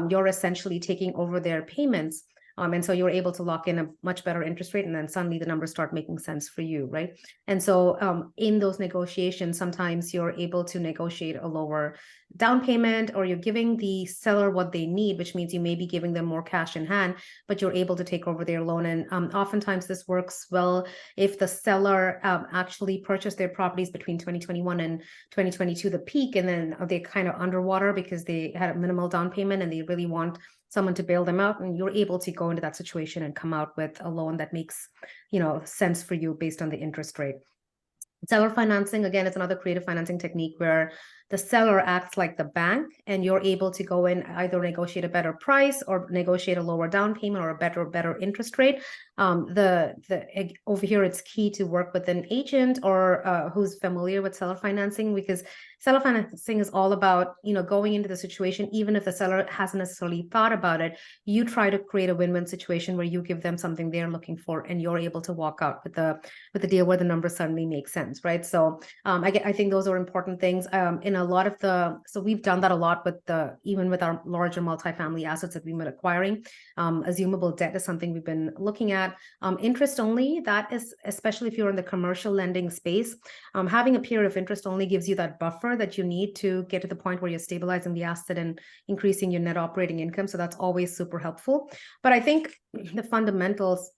You're essentially taking over their payments. And so you're able to lock in a much better interest rate, and then suddenly the numbers start making sense for you, right? And so in those negotiations, sometimes you're able to negotiate a lower down payment, or you're giving the seller what they need, which means you may be giving them more cash in hand, but you're able to take over their loan. And oftentimes this works well if the seller actually purchased their properties between 2021 and 2022, the peak, and then they kind of underwater because they had a minimal down payment and they really want someone to bail them out, and you're able to go into that situation and come out with a loan that makes, sense for you based on the interest rate. Seller financing, again, is another creative financing technique where the seller acts like the bank, and you're able to go in, either negotiate a better price or negotiate a lower down payment or a better interest rate. Over here, it's key to work with an agent or who's familiar with seller financing, because seller financing is all about, going into the situation, even if the seller hasn't necessarily thought about it, you try to create a win-win situation where you give them something they're looking for, and you're able to walk out with the deal where the numbers suddenly make sense, right? So I think those are important things. In a lot of so we've done that a lot with even with our larger multifamily assets that we've been acquiring. Assumable debt is something we've been looking at. Interest only, that is, especially if you're in the commercial lending space, having a period of interest only gives you that buffer that you need to get to the point where you're stabilizing the asset and increasing your net operating income. So that's always super helpful. But I think the fundamentals,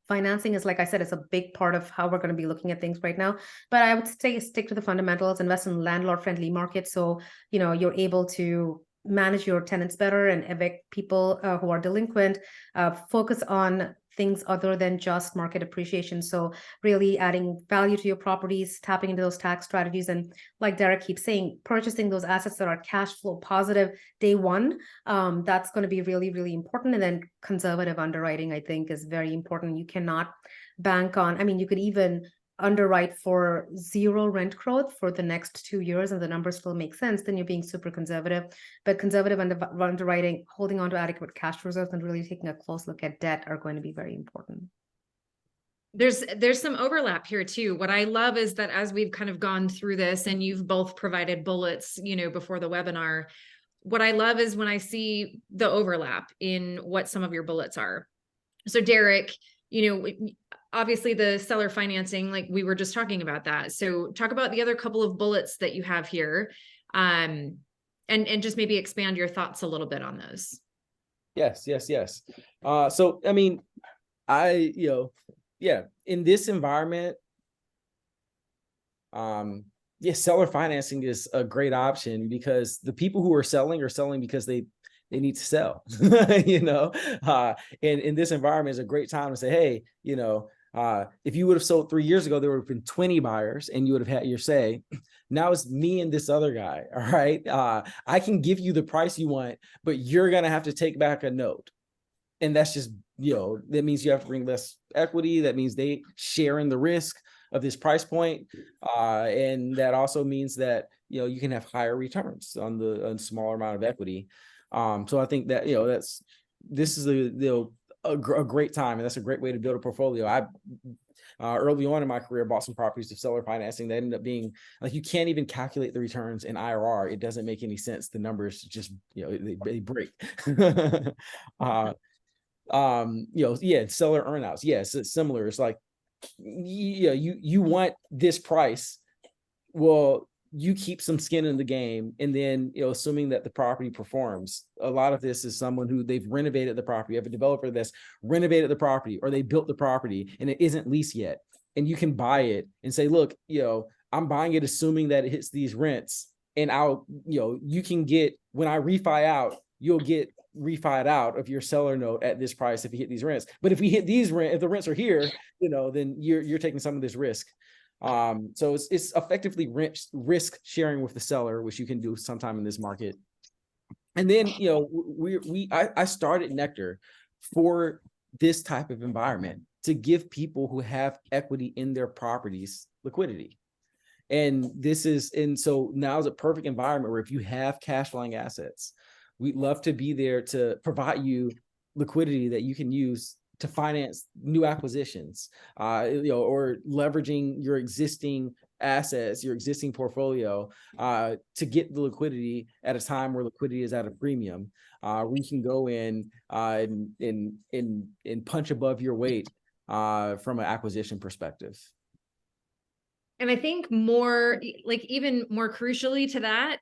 financing is, like I said, it's a big part of how we're going to be looking at things right now. But I would say stick to the fundamentals, invest in landlord-friendly markets. So, you're able to manage your tenants better and evict people who are delinquent, focus on things other than just market appreciation. So really adding value to your properties, tapping into those tax strategies. And like Derrick keeps saying, purchasing those assets that are cash flow positive day one, that's going to be really, really important. And then conservative underwriting, I think, is very important. You cannot bank on, you could even underwrite for 0 rent growth for the next 2 years and the numbers still make sense, then you're being super conservative. But conservative underwriting, holding on to adequate cash reserves, and really taking a close look at debt are going to be very important. There's some overlap here too. What I love is that as we've kind of gone through this, and you've both provided bullets, before the webinar, what I love is when I see the overlap in what some of your bullets are. So Derrick, obviously the seller financing, like we were just talking about that. So talk about the other couple of bullets that you have here, and just maybe expand your thoughts a little bit on those. Yes. So, in this environment, seller financing is a great option, because the people who are selling because they need to sell, and in this environment is a great time to say, hey, if you would have sold 3 years ago, there would have been 20 buyers and you would have had your say. Now it's me and this other guy. All right. I can give you the price you want, but you're going to have to take back a note. And that's just, that means you have to bring less equity. That means they share in the risk of this price point. And that also means that, you can have higher returns on the smaller amount of equity. So I think that, this is a great time, and that's a great way to build a portfolio. I early on in my career bought some properties to seller financing that ended up being like, you can't even calculate the returns in IRR. It doesn't make any sense. The numbers just, they break. Seller earnouts. Yes, it's similar. It's like, you want this price. Well, you keep some skin in the game, and then, assuming that the property performs. A lot of this is someone who they've renovated the property. You have a developer that's renovated the property, or they built the property and it isn't leased yet. And you can buy it and say, look, I'm buying it assuming that it hits these rents, and you can get, when I refi out, you'll get refied out of your seller note at this price if you hit these rents. But if we hit these if the rents are here, then you're taking some of this risk. So it's effectively risk sharing with the seller, which you can do sometime in this market. And then, I started Nectar for this type of environment, to give people who have equity in their properties liquidity. And so now is a perfect environment where if you have cash flowing assets, we'd love to be there to provide you liquidity that you can use to finance new acquisitions, or leveraging your existing assets, your existing portfolio, to get the liquidity at a time where liquidity is at a premium. We can go in and punch above your weight from an acquisition perspective. And I think more, even more crucially to that,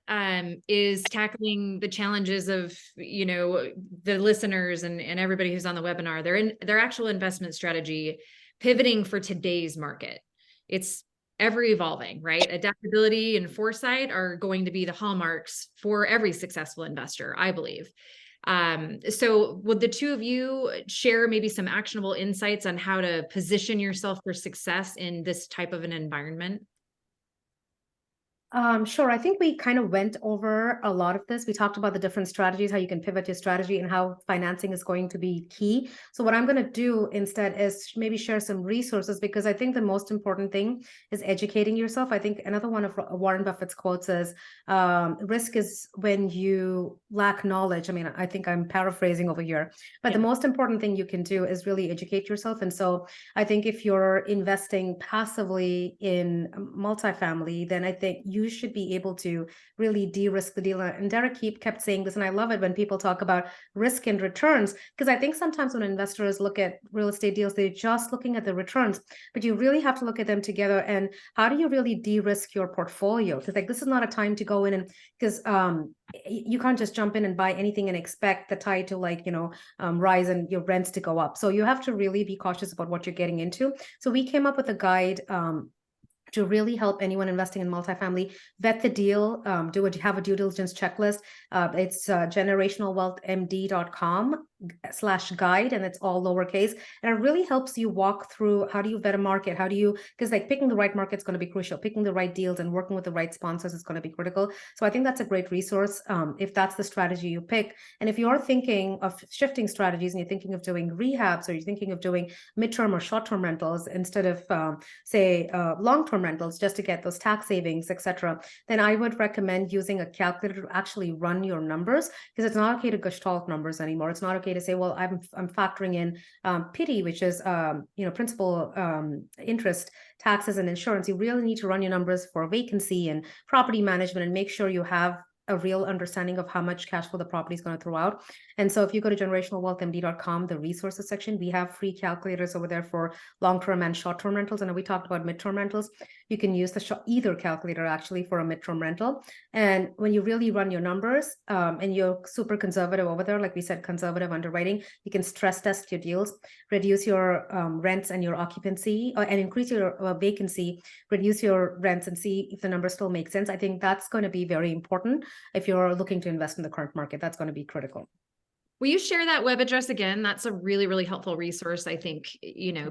is tackling the challenges of, the listeners and everybody who's on the webinar, their actual investment strategy, pivoting for today's market. It's ever evolving, right? Adaptability and foresight are going to be the hallmarks for every successful investor, I believe. So would the two of you share maybe some actionable insights on how to position yourself for success in this type of an environment? Sure. I think we kind of went over a lot of this. We talked about the different strategies, how you can pivot your strategy, and how financing is going to be key. So what I'm going to do instead is maybe share some resources, because I think the most important thing is educating yourself. I think another one of Warren Buffett's quotes is, risk is when you lack knowledge. I mean, I think I'm paraphrasing over here, but the most important thing you can do is really educate yourself. And so I think if you're investing passively in multifamily, then I think you should be able to really de-risk the deal. And Derrick kept saying this, and I love it when people talk about risk and returns, because I think sometimes when investors look at real estate deals, they're just looking at the returns, but you really have to look at them together. And how do you really de-risk your portfolio? Because this is not a time to go in and, because you can't just jump in and buy anything and expect the tide to rise and your rents to go up. So you have to really be cautious about what you're getting into. So we came up with a guide to really help anyone investing in multifamily vet the deal, have a due diligence checklist. It's generationalwealthmd.com/guide, and it's all lowercase. And it really helps you walk through, how do you vet a market? Because picking the right market is going to be crucial. Picking the right deals and working with the right sponsors is going to be critical. So I think that's a great resource if that's the strategy you pick. And if you're thinking of shifting strategies and you're thinking of doing rehabs, or you're thinking of doing midterm or short-term rentals instead of long-term rentals, just to get those tax savings, etc., then I would recommend using a calculator to actually run your numbers, because it's not okay to gestalt numbers anymore. It's not okay to say, well, I'm factoring in PITI, which is principal, interest, taxes, and insurance. You really need to run your numbers for vacancy and property management, and make sure you have a real understanding of how much cash flow the property is going to throw out. And so if you go to generationalwealthmd.com, the resources section, we have free calculators over there for long-term and short-term rentals. And we talked about midterm rentals. You can use either calculator actually for a midterm rental. And when you really run your numbers and you're super conservative over there, like we said, conservative underwriting, you can stress test your deals, reduce your rents and your occupancy, and increase your vacancy, reduce your rents, and see if the numbers still make sense. I think that's going to be very important. If you're looking to invest in the current market, that's going to be critical. Will you share that web address again? That's a really, really helpful resource. I think,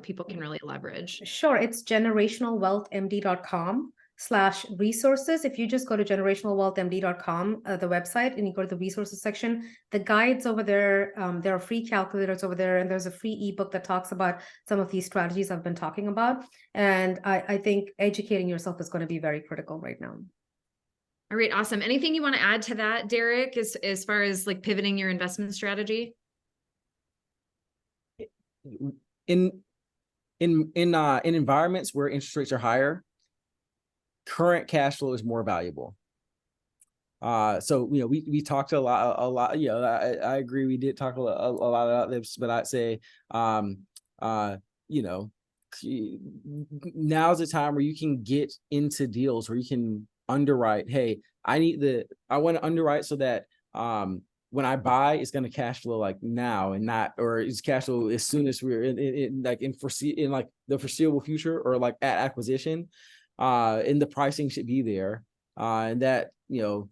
people can really leverage. Sure. It's generationalwealthmd.com/resources. If you just go to generationalwealthmd.com, the website, and you go to the resources section, the guides over there, there are free calculators over there, and there's a free ebook that talks about some of these strategies I've been talking about. And I think educating yourself is going to be very critical right now. All right, awesome. Anything you want to add to that, Derrick, as far as pivoting your investment strategy? In environments where interest rates are higher, current cash flow is more valuable. So we talked a lot. I agree. We did talk a lot about this, but I'd say now's the time where you can get into deals where you can underwrite. Hey, I want to underwrite so that when I buy, it's going to cash flow like now and not, or it's cash flow as soon as we're in like the foreseeable future or like at acquisition. And the pricing should be there. And that, now,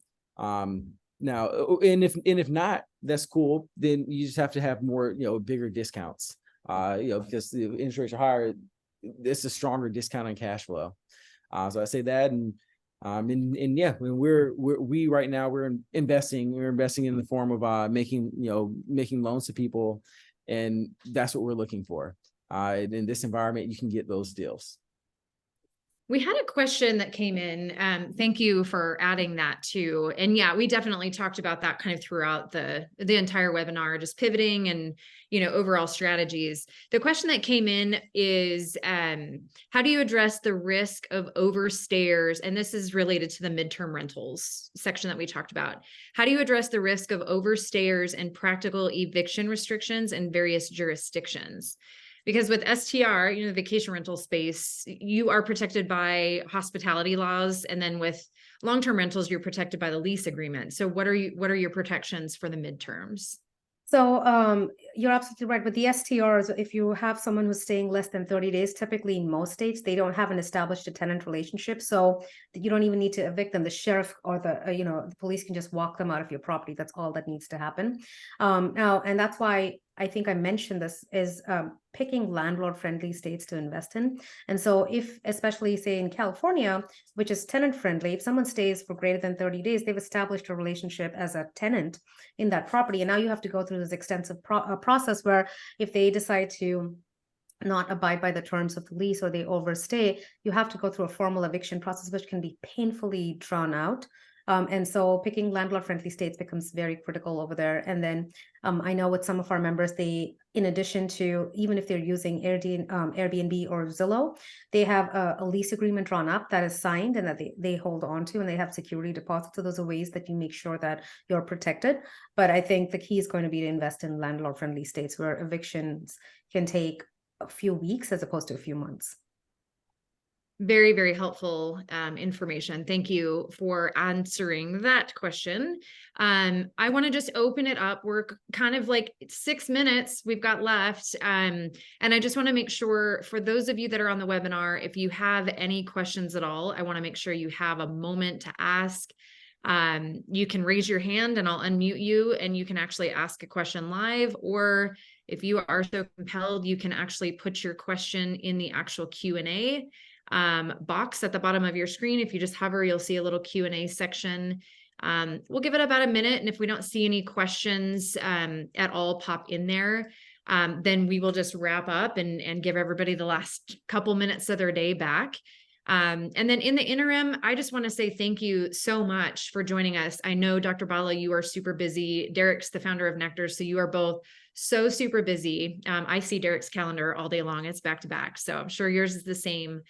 and if not, that's cool. Then you just have to have more, bigger discounts. Because the interest rates are higher, it's a stronger discount on cash flow. So I say that, and yeah, when we right now we're investing in the form of making loans to people, and that's what we're looking for. In this environment, you can get those deals. We had a question that came in. Thank you for adding that too. And yeah, we definitely talked about that kind of throughout the entire webinar, just pivoting and, overall strategies. The question that came in is, how do you address the risk of overstayers? And this is related to the midterm rentals section that we talked about. How do you address the risk of overstayers and practical eviction restrictions in various jurisdictions? Because with STR, vacation rental space, you are protected by hospitality laws. And then with long-term rentals, you're protected by the lease agreement. So what are your protections for the midterms? So you're absolutely right. With the STRs, if you have someone who's staying less than 30 days, typically in most states, they don't have an established tenant relationship. So you don't even need to evict them. The sheriff or the police can just walk them out of your property. That's all that needs to happen. Now, and that's why I think I mentioned this is picking landlord-friendly states to invest in. And so if, especially say in California, which is tenant-friendly, if someone stays for greater than 30 days, they've established a relationship as a tenant in that property. And now you have to go through this extensive process where if they decide to not abide by the terms of the lease or they overstay, you have to go through a formal eviction process, which can be painfully drawn out. And so picking landlord-friendly states becomes very critical over there. And then I know with some of our members, they, in addition to, even if they're using Airbnb or Zillow, they have a lease agreement drawn up that is signed and that they hold on to, and they have security deposits. So those are ways that you make sure that you're protected. But I think the key is going to be to invest in landlord-friendly states where evictions can take a few weeks as opposed to a few months. Very, very helpful information. Thank you for answering that question. I want to just open it up. We're kind of like 6 minutes we've got left. And I just want to make sure for those of you that are on the webinar, if you have any questions at all, I want to make sure you have a moment to ask. You can raise your hand and I'll unmute you and you can actually ask a question live, or if you are so compelled, you can actually put your question in the actual Q&A box at the bottom of your screen. If you just hover, you'll see a little Q&A section. We'll give it about a minute. And if we don't see any questions at all pop in there, then we will just wrap up and give everybody the last couple minutes of their day back. And then in the interim, I just want to say thank you so much for joining us. I know, Dr. Bala, you are super busy. Derrick's the founder of Nectar, so you are both so super busy. I see Derrick's calendar all day long. It's back to back. So I'm sure yours is the same.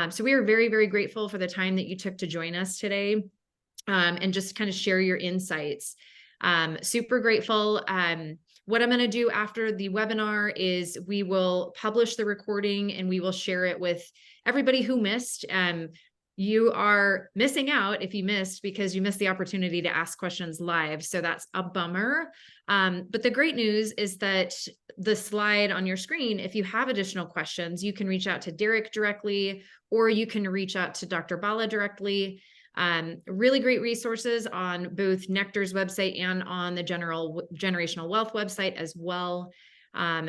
So we are very, very grateful for the time that you took to join us today and just kind of share your insights. Super grateful. What I'm going to do after the webinar is we will publish the recording and we will share it with everybody who missed. You are missing out if you missed, because you missed the opportunity to ask questions live. So that's a bummer. But the great news is that the slide on your screen, if you have additional questions, you can reach out to Derrick directly, or you can reach out to Dr. Bala directly. Really great resources on both Nectar's website and on the Generational Wealth website as well.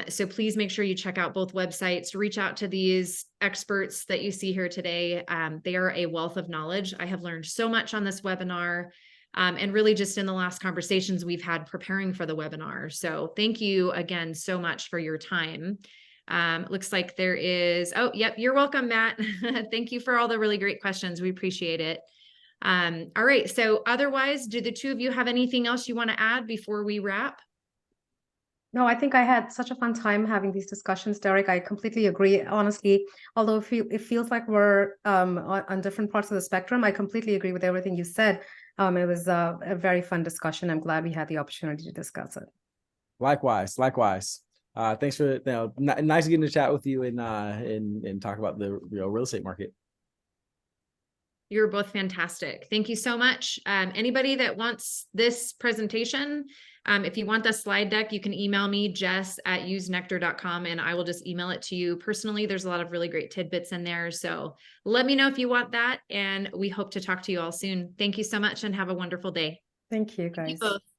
So please make sure you check out both websites, reach out to these experts that you see here today. They are a wealth of knowledge. I have learned so much on this webinar, and really just in the last conversations we've had preparing for the webinar. So thank you again so much for your time. Looks like there is, oh, yep, you're welcome, Matt. Thank you for all the really great questions. We appreciate it. All right, so otherwise, do the two of you have anything else you want to add before we wrap? No, I think I had such a fun time having these discussions, Derrick. I completely agree. Honestly, although it feels like we're on different parts of the spectrum, I completely agree with everything you said. It was a very fun discussion. I'm glad we had the opportunity to discuss it. Likewise. Thanks for nice getting to chat with you and talk about the real estate market. You were both fantastic. Thank you so much. Anybody that wants this presentation, if you want the slide deck, you can email me, jess@usenectar.com, and I will just email it to you personally. There's a lot of really great tidbits in there. So let me know if you want that, and we hope to talk to you all soon. Thank you so much and have a wonderful day. Thank you, Thank you guys. both.